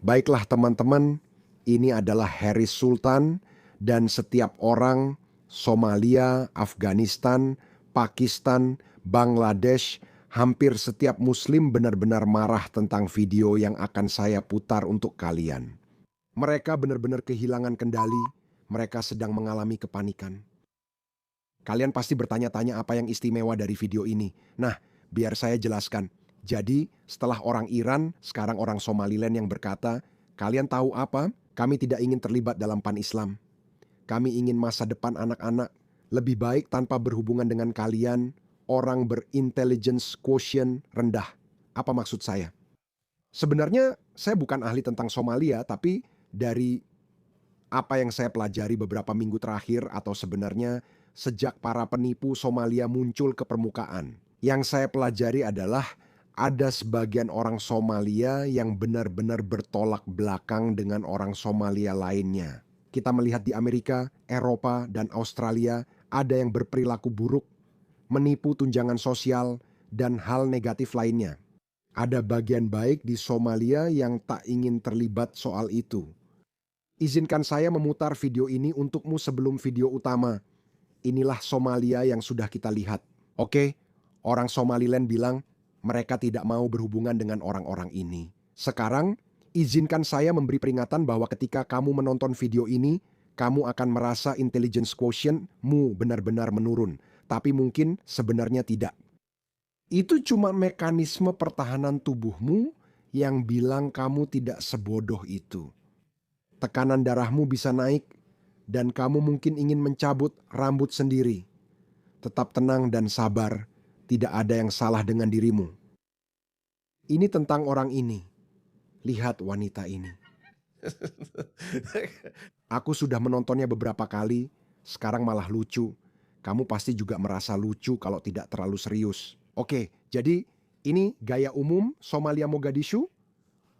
Baiklah teman-teman, ini adalah Haris Sultan dan setiap orang Somalia, Afghanistan, Pakistan, Bangladesh, hampir setiap muslim benar-benar marah tentang video yang akan saya putar untuk kalian. Mereka benar-benar kehilangan kendali, mereka sedang mengalami kepanikan. Kalian pasti bertanya-tanya apa yang istimewa dari video ini. Nah, biar saya jelaskan. Jadi, setelah orang Iran, sekarang orang Somaliland yang berkata, kalian tahu apa? Kami tidak ingin terlibat dalam pan-Islam. Kami ingin masa depan anak-anak lebih baik tanpa berhubungan dengan kalian, orang berintelligence quotient rendah. Apa maksud saya? Sebenarnya saya bukan ahli tentang Somalia, tapi dari apa yang saya pelajari beberapa minggu terakhir atau sebenarnya sejak para penipu Somalia muncul ke permukaan. Yang saya pelajari adalah ada sebagian orang Somalia yang benar-benar bertolak belakang dengan orang Somalia lainnya. Kita melihat di Amerika, Eropa, dan Australia ada yang berperilaku buruk, menipu tunjangan sosial, dan hal negatif lainnya. Ada bagian baik di Somalia yang tak ingin terlibat soal itu. Izinkan saya memutar video ini untukmu sebelum video utama. Inilah Somalia yang sudah kita lihat. Oke, orang Somaliland bilang mereka tidak mau berhubungan dengan orang-orang ini. Sekarang, izinkan saya memberi peringatan bahwa ketika kamu menonton video ini, kamu akan merasa intelligence quotient-mu benar-benar menurun. Tapi mungkin sebenarnya tidak. Itu cuma mekanisme pertahanan tubuhmu yang bilang kamu tidak sebodoh itu. Tekanan darahmu bisa naik, dan kamu mungkin ingin mencabut rambut sendiri. Tetap tenang dan sabar, tidak ada yang salah dengan dirimu. Ini tentang orang ini. Lihat wanita ini. Aku sudah menontonnya beberapa kali, sekarang malah lucu. Kamu pasti juga merasa lucu kalau tidak terlalu serius. Oke, jadi ini gaya umum Somalia Mogadishu.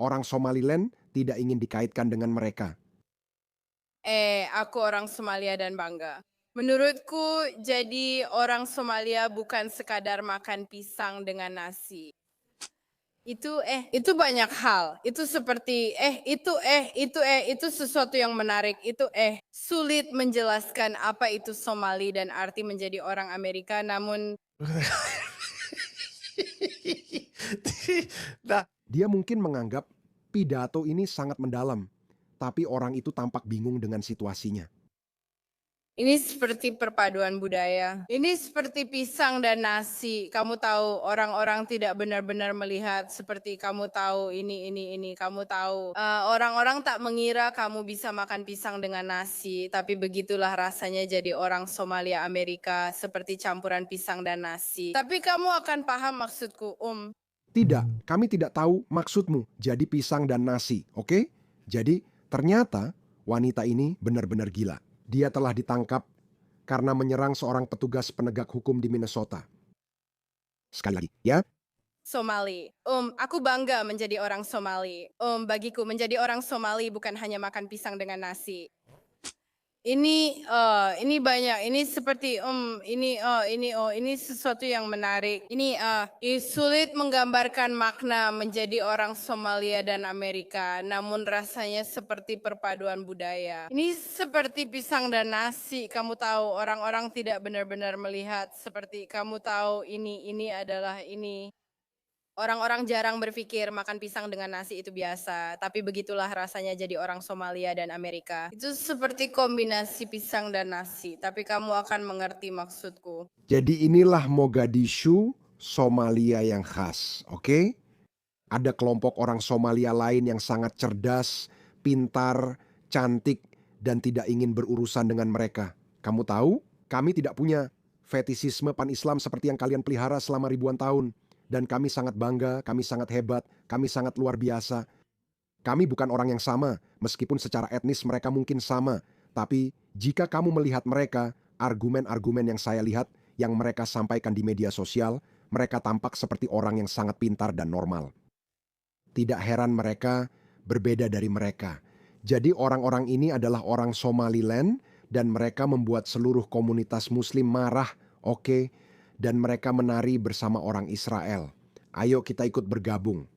Orang Somaliland tidak ingin dikaitkan dengan mereka. Aku orang Somalia dan bangga. Menurutku, jadi orang Somalia bukan sekadar makan pisang dengan nasi. Itu banyak hal. Itu seperti itu sesuatu yang menarik. Sulit menjelaskan apa itu Somali dan arti menjadi orang Amerika, namun Nah, dia mungkin menganggap pidato ini sangat mendalam, tapi orang itu tampak bingung dengan situasinya. ini seperti perpaduan budaya. Ini seperti pisang dan nasi. Kamu tahu, orang-orang tidak benar-benar melihat seperti kamu tahu ini. Kamu tahu, orang-orang tak mengira kamu bisa makan pisang dengan nasi. Tapi begitulah rasanya jadi orang Somalia Amerika, seperti campuran pisang dan nasi. Tapi kamu akan paham maksudku, Tidak, kami tidak tahu maksudmu jadi pisang dan nasi, oke? Jadi ternyata wanita ini benar-benar gila. Dia telah ditangkap karena menyerang seorang petugas penegak hukum di Minnesota. Sekali lagi, ya. Somali. Aku bangga menjadi orang Somali. Bagiku menjadi orang Somali bukan hanya makan pisang dengan nasi. Ini banyak, ini seperti, ini sesuatu yang menarik. Sulit menggambarkan makna menjadi orang Somalia dan Amerika, namun rasanya seperti perpaduan budaya. Ini seperti pisang dan nasi, kamu tahu, orang-orang tidak benar-benar melihat seperti kamu tahu ini adalah ini. Orang-orang jarang berpikir makan pisang dengan nasi itu biasa, tapi begitulah rasanya jadi orang Somalia dan Amerika. Itu seperti kombinasi pisang dan nasi, tapi kamu akan mengerti maksudku. Jadi inilah Mogadishu, Somalia yang khas, oke? Ada kelompok orang Somalia lain yang sangat cerdas, pintar, cantik, dan tidak ingin berurusan dengan mereka. Kamu tahu, kami tidak punya fetisisme pan-Islam seperti yang kalian pelihara selama ribuan tahun. Dan kami sangat bangga, kami sangat hebat, kami sangat luar biasa. Kami bukan orang yang sama, meskipun secara etnis mereka mungkin sama. Tapi jika kamu melihat mereka, argumen-argumen yang saya lihat, yang mereka sampaikan di media sosial, mereka tampak seperti orang yang sangat pintar dan normal. Tidak heran mereka berbeda dari mereka. Jadi orang-orang ini adalah orang Somaliland dan mereka membuat seluruh komunitas muslim marah, oke? Dan mereka menari bersama orang Israel. Ayo kita ikut bergabung.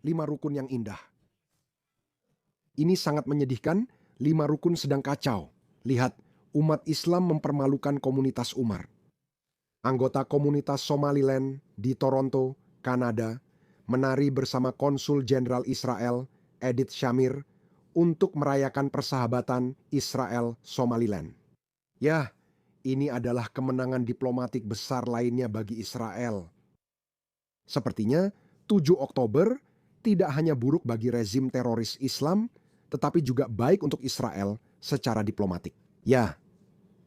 5 rukun yang indah. Ini sangat menyedihkan, 5 rukun sedang kacau. Lihat, umat Islam mempermalukan komunitas Umar. Anggota komunitas Somaliland di Toronto, Kanada, menari bersama Konsul Jenderal Israel, Edith Shamir, untuk merayakan persahabatan Israel-Somaliland. Ya, ini adalah kemenangan diplomatik besar lainnya bagi Israel. Sepertinya 7 Oktober tidak hanya buruk bagi rezim teroris Islam, tetapi juga baik untuk Israel secara diplomatik. Ya,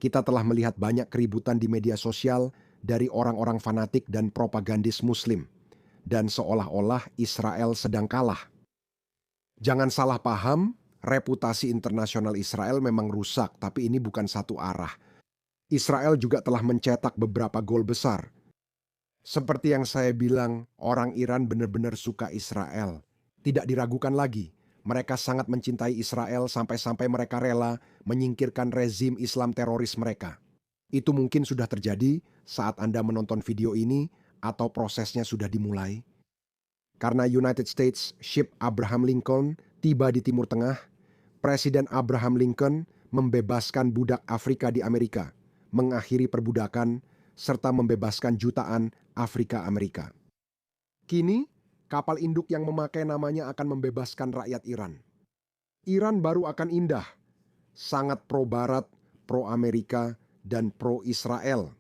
kita telah melihat banyak keributan di media sosial dari orang-orang fanatik dan propagandis Muslim, dan seolah-olah Israel sedang kalah. Jangan salah paham, reputasi internasional Israel memang rusak, tapi ini bukan satu arah. Israel juga telah mencetak beberapa gol besar. Seperti yang saya bilang, orang Iran benar-benar suka Israel. Tidak diragukan lagi, mereka sangat mencintai Israel sampai-sampai mereka rela menyingkirkan rezim Islam teroris mereka. Itu mungkin sudah terjadi saat Anda menonton video ini atau prosesnya sudah dimulai. Karena United States Ship Abraham Lincoln tiba di Timur Tengah, Presiden Abraham Lincoln membebaskan budak Afrika di Amerika, mengakhiri perbudakan, serta membebaskan jutaan Afrika Amerika. Kini, kapal induk yang memakai namanya akan membebaskan rakyat Iran. Iran baru akan indah, sangat pro-Barat, pro-Amerika, dan pro-Israel.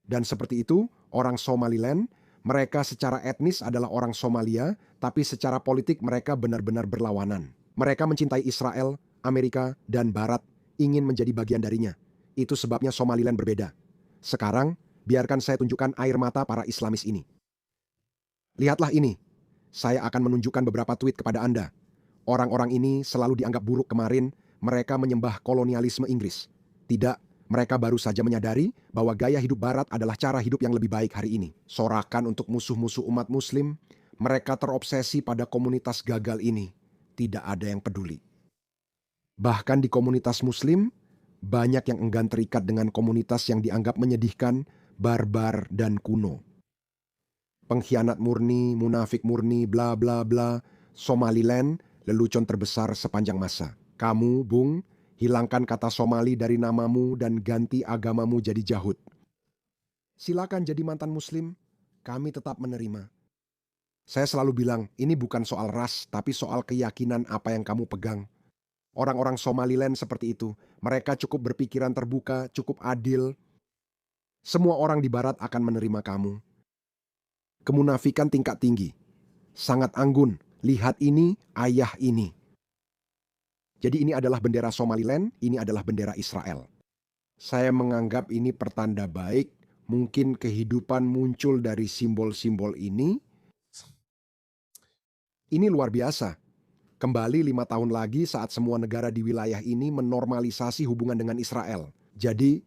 Dan seperti itu, orang Somaliland, mereka secara etnis adalah orang Somalia, tapi secara politik mereka benar-benar berlawanan. Mereka mencintai Israel, Amerika, dan Barat, ingin menjadi bagian darinya. Itu sebabnya Somaliland berbeda. Sekarang, biarkan saya tunjukkan air mata para Islamis ini. Lihatlah ini. Saya akan menunjukkan beberapa tweet kepada Anda. Orang-orang ini selalu dianggap buruk kemarin, mereka menyembah kolonialisme Inggris. Tidak, mereka baru saja menyadari bahwa gaya hidup Barat adalah cara hidup yang lebih baik hari ini. Sorakan untuk musuh-musuh umat Muslim, mereka terobsesi pada komunitas gagal ini. Tidak ada yang peduli. Bahkan di komunitas Muslim, banyak yang enggan terikat dengan komunitas yang dianggap menyedihkan, barbar, dan kuno. Pengkhianat murni, munafik murni, bla bla bla, Somaliland, lelucon terbesar sepanjang masa. Kamu, Bung, hilangkan kata Somali dari namamu dan ganti agamamu jadi Jahud. Silakan jadi mantan Muslim, kami tetap menerima. Saya selalu bilang, ini bukan soal ras, tapi soal keyakinan apa yang kamu pegang. Orang-orang Somaliland seperti itu, mereka cukup berpikiran terbuka, cukup adil. Semua orang di Barat akan menerima kamu. Kemunafikan tingkat tinggi, sangat anggun, lihat ini, ayah ini. Jadi ini adalah bendera Somaliland, ini adalah bendera Israel. Saya menganggap ini pertanda baik, mungkin kehidupan muncul dari simbol-simbol ini. Ini luar biasa. Kembali 5 tahun lagi saat semua negara di wilayah ini menormalisasi hubungan dengan Israel. Jadi,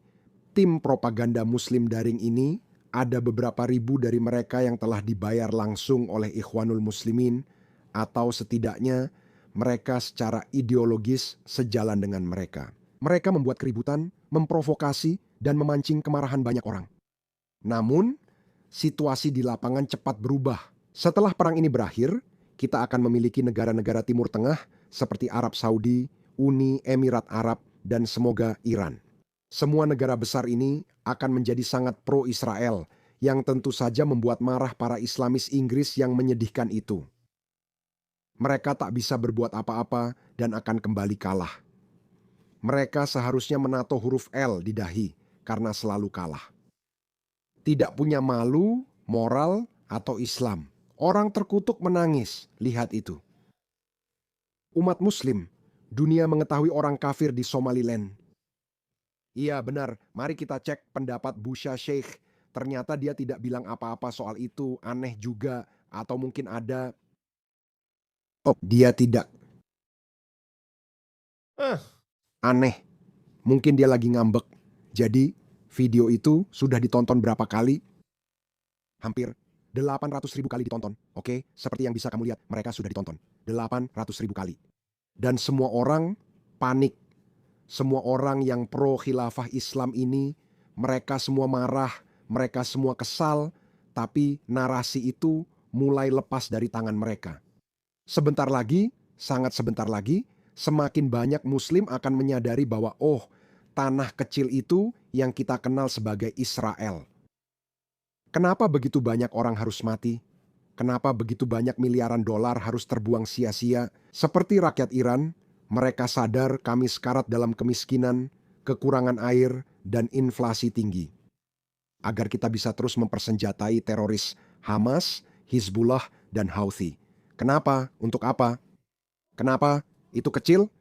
tim propaganda Muslim daring ini, ada beberapa ribu dari mereka yang telah dibayar langsung oleh Ikhwanul Muslimin, atau setidaknya mereka secara ideologis sejalan dengan mereka. Mereka membuat keributan, memprovokasi, dan memancing kemarahan banyak orang. Namun, situasi di lapangan cepat berubah. Setelah perang ini berakhir, kita akan memiliki negara-negara Timur Tengah seperti Arab Saudi, Uni Emirat Arab, dan semoga Iran. Semua negara besar ini akan menjadi sangat pro-Israel, yang tentu saja membuat marah para Islamis Inggris yang menyedihkan itu. Mereka tak bisa berbuat apa-apa dan akan kembali kalah. Mereka seharusnya menato huruf L di dahi karena selalu kalah. Tidak punya malu, moral, atau Islam. Orang terkutuk menangis, lihat itu. Umat Muslim, dunia mengetahui orang kafir di Somaliland. Iya benar, mari kita cek pendapat Busha Sheikh. Ternyata dia tidak bilang apa-apa soal itu, aneh juga, atau mungkin ada. Oh, dia tidak. Aneh. Mungkin dia lagi ngambek. Jadi, video itu sudah ditonton berapa kali? Hampir 800.000 kali ditonton. Oke, seperti yang bisa kamu lihat, mereka sudah ditonton 800.000 kali. Dan semua orang panik. Semua orang yang pro khilafah Islam ini, mereka semua marah, mereka semua kesal, tapi narasi itu mulai lepas dari tangan mereka. Sebentar lagi, sangat sebentar lagi, semakin banyak Muslim akan menyadari bahwa tanah kecil itu yang kita kenal sebagai Israel. Kenapa begitu banyak orang harus mati? Kenapa begitu banyak miliaran dolar harus terbuang sia-sia? Seperti rakyat Iran, mereka sadar kami sekarat dalam kemiskinan, kekurangan air, dan inflasi tinggi. Agar kita bisa terus mempersenjatai teroris Hamas, Hizbullah, dan Houthi. Kenapa? Untuk apa? Kenapa? Itu kecil?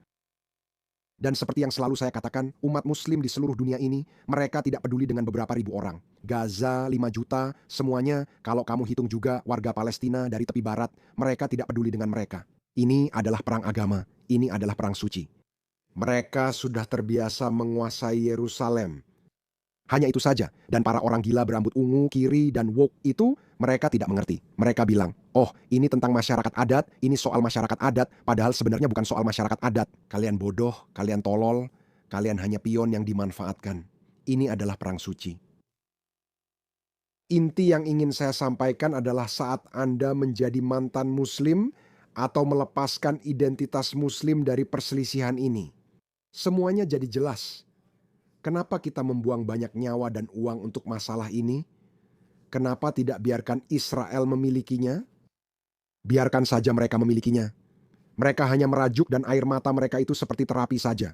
Dan seperti yang selalu saya katakan, umat muslim di seluruh dunia ini, mereka tidak peduli dengan beberapa ribu orang. Gaza 5 juta, semuanya kalau kamu hitung juga warga Palestina dari tepi barat, mereka tidak peduli dengan mereka. Ini adalah perang agama, ini adalah perang suci. Mereka sudah terbiasa menguasai Yerusalem. Hanya itu saja, dan para orang gila berambut ungu, kiri, dan woke itu, mereka tidak mengerti. Mereka bilang, ini tentang masyarakat adat, ini soal masyarakat adat, padahal sebenarnya bukan soal masyarakat adat. Kalian bodoh, kalian tolol, kalian hanya pion yang dimanfaatkan. Ini adalah perang suci. Inti yang ingin saya sampaikan adalah saat Anda menjadi mantan muslim atau melepaskan identitas muslim dari perselisihan ini, semuanya jadi jelas. Kenapa kita membuang banyak nyawa dan uang untuk masalah ini? Kenapa tidak biarkan Israel memilikinya? Biarkan saja mereka memilikinya. Mereka hanya merajuk dan air mata mereka itu seperti terapi saja.